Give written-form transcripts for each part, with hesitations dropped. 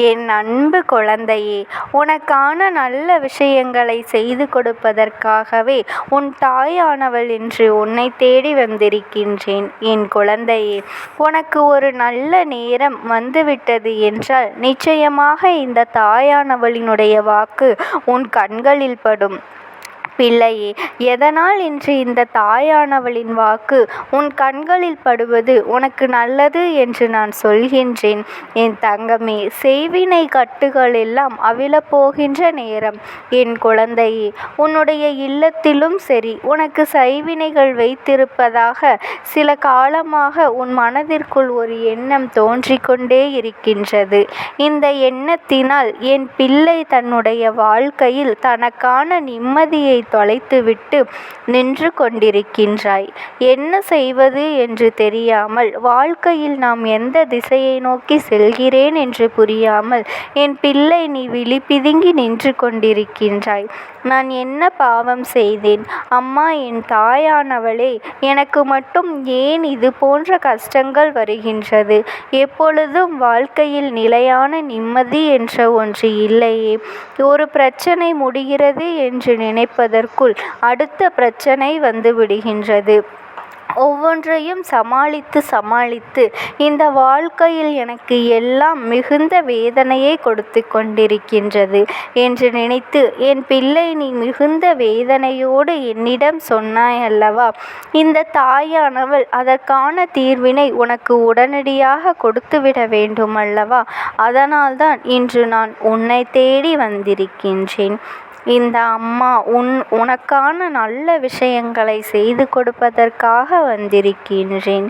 என் அன்பு குழந்தையே, உனக்கான நல்ல விஷயங்களை செய்து கொடுப்பதற்காகவே உன் தாயானவள் இன்று உன்னை தேடி வந்திருக்கின்றேன். என் குழந்தையே, உனக்கு ஒரு நல்ல நேரம் வந்துவிட்டது என்றால் நிச்சயமாக இந்த தாயானவளினுடைய வாக்கு உன் கண்களில் படும். பிள்ளையே, எதனால் இன்று இந்த தாயானவளின் வாக்கு உன் கண்களில் படுவது உனக்கு நல்லது என்று நான் சொல்கின்றேன். என் தங்கமே, செய்வினை கட்டுகள் எல்லாம் அவிழப்போகின்ற நேரம். என் குழந்தையே, உன்னுடைய இல்லத்திலும் சரி, உனக்கு செய்வினைகள் வைத்திருப்பதாக சில காலமாக உன் மனதிற்குள் ஒரு எண்ணம் தோன்றிக்கொண்டே இருக்கின்றது. இந்த எண்ணத்தினால் என் பிள்ளை தன்னுடைய வாழ்க்கையில் தனக்கான நிம்மதியை தொலைத்துவிட்டு நின்று கொண்டிருக்கின்றாய். என்ன செய்வது என்று தெரியாமல், வாழ்க்கையில் நாம் எந்த திசையை நோக்கி செல்கிறேன் என்று புரியாமல் என் பிள்ளை நீ விழிபிதுங்கி நின்று கொண்டிருக்கின்றாய். நான் என்ன பாவம் செய்தேன் அம்மா? என் தாயானவளே, எனக்கு மட்டும் ஏன் இது போன்ற கஷ்டங்கள் வருகின்றது? எப்பொழுதும் வாழ்க்கையில் நிலையான நிம்மதி என்ற ஒன்று இல்லையே. ஒரு பிரச்சனை முடிகிறது என்று நினைப்பதற்குள் அடுத்த பிரச்சனை வந்து விடுகின்றது. ஒவ்வொன்றையும் சமாளித்து இந்த வாழ்க்கையில் எனக்கு எல்லாம் மிகுந்த வேதனையை கொடுத்து கொண்டிருக்கின்றது என்று நினைத்து என் பிள்ளை நீ மிகுந்த வேதனையோடு என்னிடம் சொன்னாய் அல்லவா? இந்த தாயானவள் அதற்கான தீர்வினை உனக்கு உடனடியாக கொடுத்துவிட வேண்டும் அல்லவா? அதனால்தான் இன்று நான் உன்னை தேடி வந்திருக்கின்றேன். இந்த அம்மா உனக்கான நல்ல விஷயங்களை செய்து கொடுப்பதற்காக வந்திருக்கின்றேன்.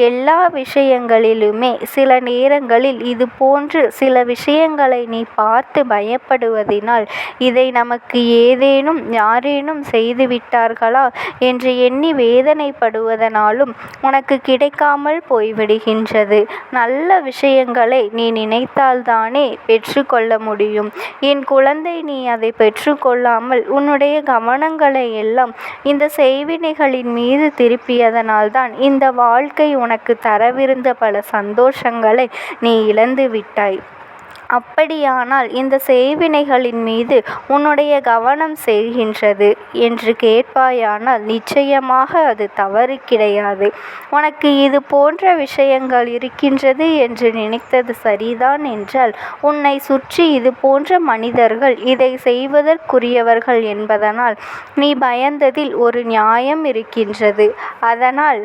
எல்லா விஷயங்களிலுமே சில நேரங்களில் இது போன்று சில விஷயங்களை நீ பார்த்து பயப்படுவதினால் இதை நமக்கு ஏதேனும் யாரேனும் செய்துவிட்டார்களா என்று எண்ணி வேதனைப்படுவதனாலும் உனக்கு கிடைக்காமல் போய்விடுகின்றது. நல்ல விஷயங்களை நீ நினைத்தால்தானே பெற்றுக்கொள்ள முடியும். என் குழந்தை, நீ அதை பெற்றுக்கொள்ளாமல் உன்னுடைய கவனங்களை எல்லாம் இந்த செய்வினைகளின் மீது திருப்பியதனால்தான் இந்த வாழ்க்கை உனக்கு தரவிருந்த பல சந்தோஷங்களை நீ இழந்து விட்டாய். அப்படியானால் இந்த செய்வினைகளின் மீது உன்னுடைய கவனம் செல்கின்றது என்று கேட்பாயானால் நிச்சயமாக அது தவறு கிடையாது. உனக்கு இது போன்ற விஷயங்கள் இருக்கின்றது என்று நினைத்தது சரிதான் என்றால் உன்னை சுற்றி இது போன்ற மனிதர்கள் இதை செய்வதற்குரியவர்கள் என்பதனால் நீ பயந்ததில் ஒரு நியாயம் இருக்கின்றது. அதனால்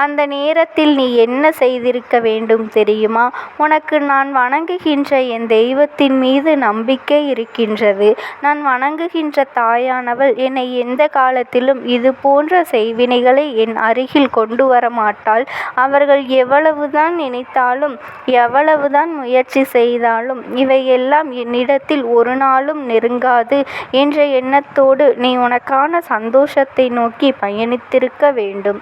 அந்த நேரத்தில் நீ என்ன செய்திருக்க வேண்டும் தெரியுமா? உனக்கு நான் வணங்குகின்ற என் தெய்வத்தின் மீது நம்பிக்கை இருக்கின்றது. நான் வணங்குகின்ற தாயானவள் என்னை எந்த காலத்திலும் இது போன்ற செய்வினைகளை என் அருகில் கொண்டு வர மாட்டாள். அவர்கள் எவ்வளவுதான் நினைத்தாலும் எவ்வளவுதான் முயற்சி செய்தாலும் இவையெல்லாம் என்னிடத்தில் ஒரு நாளும் நெருங்காது என்ற எண்ணத்தோடு நீ உனக்கான சந்தோஷத்தை நோக்கி பயணித்திருக்க வேண்டும்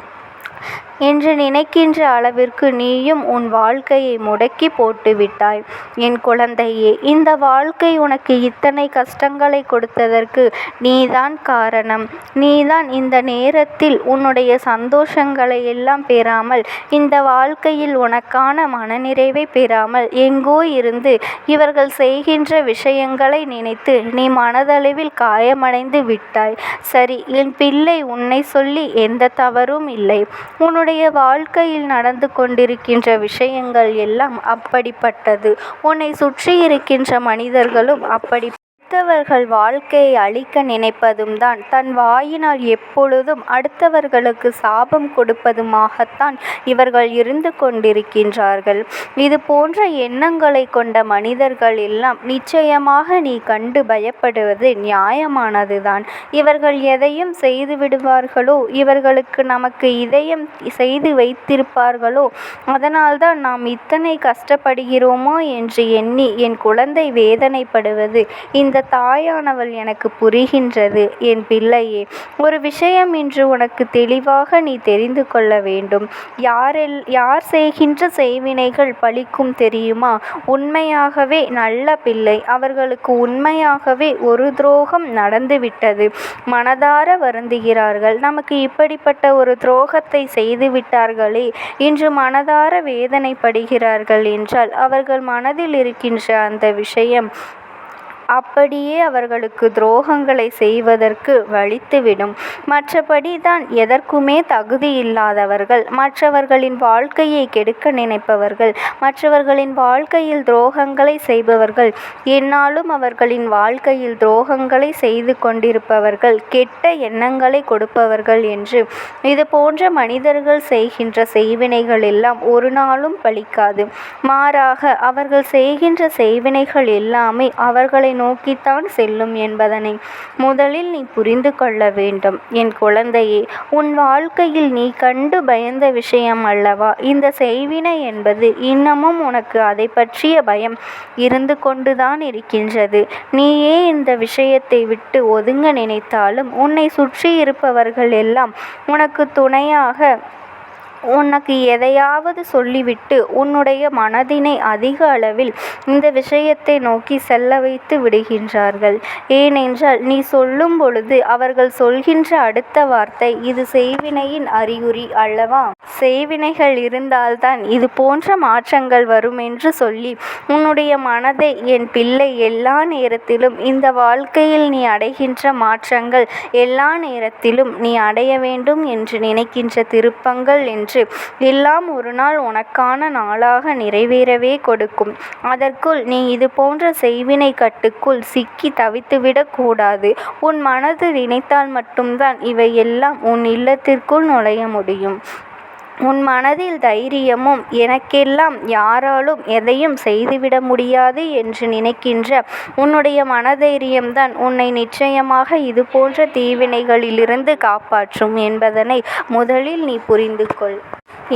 என்று நினைக்கின்ற அளவிற்கு நீயும் உன் வாழ்க்கையை முடக்கி போட்டு விட்டாய். என் குழந்தையே, இந்த வாழ்க்கை உனக்கு இத்தனை கஷ்டங்களை கொடுத்ததற்கு நீதான் காரணம். நீதான் இந்த நேரத்தில் உன்னுடைய சந்தோஷங்களை எல்லாம் பெறாமல், இந்த வாழ்க்கையில் உனக்கான மனநிறைவை பெறாமல் எங்கோ இருந்து இவர்கள் செய்கின்ற விஷயங்களை நினைத்து நீ மனதளவில் காயமடைந்து விட்டாய். சரி, என் பிள்ளை, உன்னை சொல்லி எந்த தவறும் இல்லை. உன்னுடைய வாழ்க்கையில் நடந்து கொண்டிருக்கின்ற விஷயங்கள் எல்லாம் அப்படிப்பட்டது. உன்னை சுற்றி இருக்கின்ற மனிதர்களும் அப்படி அடுத்தவர்கள் வாழ்க்கையை அழிக்க நினைப்பதும் தான், தன் வாயினால் எப்பொழுதும் அடுத்தவர்களுக்கு சாபம் கொடுப்பதுமாகத்தான் இவர்கள் இருந்து கொண்டிருக்கின்றார்கள். இது போன்ற எண்ணங்களை கொண்ட மனிதர்கள் எல்லாம் நிச்சயமாக நீ கண்டு பயப்படுவது நியாயமானதுதான். இவர்கள் எதையும் செய்து விடுவார்களோ, இவர்களுக்கு நமக்கு இதயம் செய்து வைத்திருப்பார்களோ, அதனால்தான் நாம் இத்தனை கஷ்டப்படுகிறோமோ என்று எண்ணி என் குழந்தை வேதனைப்படுவது இந்த இந்த தாயானவள் எனக்கு புரிகின்றது. என் பிள்ளையே, ஒரு விஷயம் இன்று உனக்கு தெளிவாக நீ தெரிந்து கொள்ள வேண்டும். யார் செய்கின்ற செய்வினைகள் பலிக்கும் தெரியுமா? உண்மையாகவே நல்ல பிள்ளை, அவர்களுக்கு உண்மையாகவே ஒரு துரோகம் நடந்துவிட்டது. மனதார வருந்துகிறார்கள். நமக்கு இப்படிப்பட்ட ஒரு துரோகத்தை செய்து விட்டார்களே, இன்று மனதார வேதனைப்படுகிறார்கள் என்றால் அவர்கள் மனதில் இருக்கின்ற அந்த விஷயம் அப்படியே அவர்களுக்கு துரோகங்களை செய்வதற்கு வலித்துவிடும். மற்றபடி தான் எதற்குமே தகுதி இல்லாதவர்கள், மற்றவர்களின் வாழ்க்கையை கெடுக்க நினைப்பவர்கள், மற்றவர்களின் வாழ்க்கையில் துரோகங்களை செய்பவர்கள், என்னாலும் அவர்களின் வாழ்க்கையில் துரோகங்களை செய்து கொண்டிருப்பவர்கள், கெட்ட எண்ணங்களை கொடுப்பவர்கள் என்று இது போன்ற மனிதர்கள் செய்கின்ற செய்வினைகள் எல்லாம் ஒரு நாளும் பலிக்காது. மாறாக அவர்கள் செய்கின்ற செய்வினைகள் எல்லாமே அவர்களை நோக்கித்தான் செல்லும் என்பதனை முதலில் நீ புரிந்து கொள்ள வேண்டும். என் குழந்தையே, உன் வாழ்க்கையில் நீ கண்டு பயந்த விஷயம் அல்லவா இந்த செய்வினை என்பது? இன்னமும் உனக்கு அதை பற்றிய பயம் இருந்து கொண்டுதான் இருக்கின்றது. நீயே இந்த விஷயத்தை விட்டு ஒதுங்க நினைத்தாலும் உன்னை சுற்றி இருப்பவர்கள் எல்லாம் உனக்கு துணையாக உனக்கு எதையாவது சொல்லிவிட்டு உன்னுடைய மனதினை அதிக அளவில் இந்த விஷயத்தை நோக்கி செல்ல வைத்து விடுகின்றார்கள். ஏனென்றால் நீ சொல்லும் பொழுது அவர்கள் சொல்கின்ற அடுத்த வார்த்தை, இது செய்வினையின் அறிகுறி அல்லவா? செய்வினைகள் இருந்தால்தான் இது போன்ற மாற்றங்கள் வரும் என்று சொல்லி உன்னுடைய மனதை, என் பிள்ளை, எல்லா நேரத்திலும் இந்த வாழ்க்கையில் நீ அடைகின்ற மாற்றங்கள், எல்லா நேரத்திலும் நீ அடைய வேண்டும் என்று நினைக்கின்ற திருப்பங்கள் என்று எல்லாம் ஒரு நாள் உனக்கான நாளாக நிறைவேறவே கொடுக்கும். அதற்குள் நீ இது போன்ற செய்வினை கட்டுக்குள் சிக்கி தவித்துவிடக் கூடாது. உன் மனது நினைத்தால் மட்டும்தான் இவை எல்லாம் உன் இல்லத்திற்குள் நுழைய முடியும். உன் மனதில் தைரியமும், எனக்கெல்லாம் யாராலும் எதையும் செய்துவிட முடியாது என்று நினைக்கின்ற உன்னுடைய மனதைரியம்தான் உன்னை நிச்சயமாக இது போன்ற தீவினைகளிலிருந்து காப்பாற்றும் என்பதனை முதலில் நீ புரிந்து கொள்.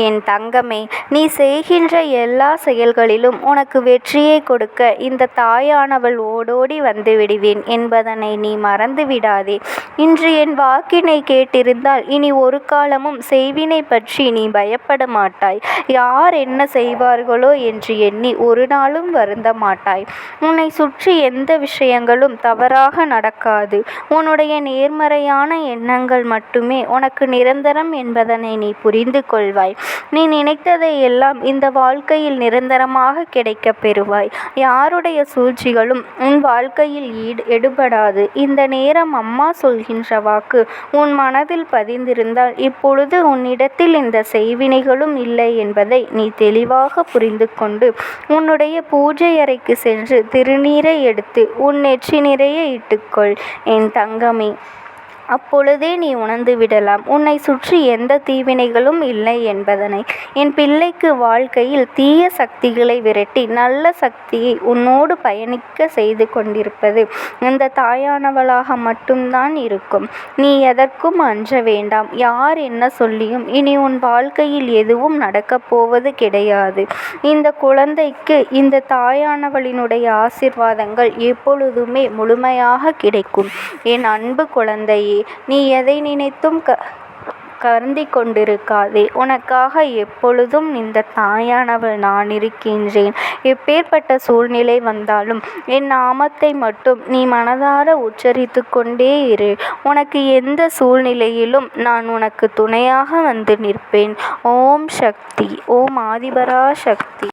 என் தங்கமே, நீ செய்கின்ற எல்லா செயல்களிலும் உனக்கு வெற்றியை கொடுக்க இந்த தாயானவள் ஓடோடி வந்து விடுவேன் என்பதனை நீ மறந்து விடாதே. இன்று என் வாக்கினை கேட்டிருந்தால் இனி ஒரு காலமும் செய்வினை பற்றி நீ பயப்பட மாட்டாய். யார் என்ன செய்வார்களோ என்று எண்ணி ஒரு நாளும் வருந்த மாட்டாய். உன்னை சுற்றி எந்த விஷயங்களும் தவறாக நடக்காது. உன்னுடைய நேர்மறையான எண்ணங்கள் மட்டுமே உனக்கு நிரந்தரம் என்பதனை நீ புரிந்து கொள்வாய். நீ நினைத்ததை எல்லாம் இந்த வாழ்க்கையில் நிரந்தரமாக கிடைக்கப் பெறுவாய். யாருடைய சூழ்ச்சிகளும் உன் வாழ்க்கையில் எடுபடாது. இந்த நேரம் அம்மா சொல்கின்ற வாக்கு உன் மனதில் பதிந்திருந்தால் இப்பொழுது உன்னிடத்தில் இந்த செய்வினைகளும் இல்லை என்பதை நீ தெளிவாக புரிந்து கொண்டு உன்னுடைய பூஜை அறைக்கு சென்று திருநீரை எடுத்து உன் நெற்றி நிறைய இட்டுக்கொள் என் தங்கமே. அப்பொழுதே நீ உணர்ந்து விடலாம் உன்னை சுற்றி எந்த தீவினைகளும் இல்லை என்பதனை. என் பிள்ளைக்கு வாழ்க்கையில் தீய சக்திகளை விரட்டி நல்ல சக்தியை உன்னோடு பயணிக்க செய்து கொண்டிருப்பது இந்த தாயானவளாக மட்டும்தான் இருக்கும். நீ எதற்கும் அஞ்ச வேண்டாம். யார் என்ன சொல்லியும் இனி உன் வாழ்க்கையில் எதுவும் நடக்கப் போவது கிடையாது. இந்த குழந்தைக்கு இந்த தாயானவளினுடைய ஆசீர்வாதங்கள் எப்பொழுதுமே முழுமையாக கிடைக்கும். என் அன்பு குழந்தையே, நீ எதை நினைத்தும் கருந்தி கொண்டிருக்காதே. உனக்காக எப்பொழுதும் இந்த தாயானவள் நான் இருக்கின்றேன். எப்பேற்பட்ட சூழ்நிலை வந்தாலும் என் நாமத்தை மட்டும் நீ மனதார உச்சரித்து கொண்டே இரு. உனக்கு எந்த சூழ்நிலையிலும் நான் உனக்கு துணையாக வந்து நிற்பேன். ஓம் சக்தி. ஓம் ஆதிபரா சக்தி.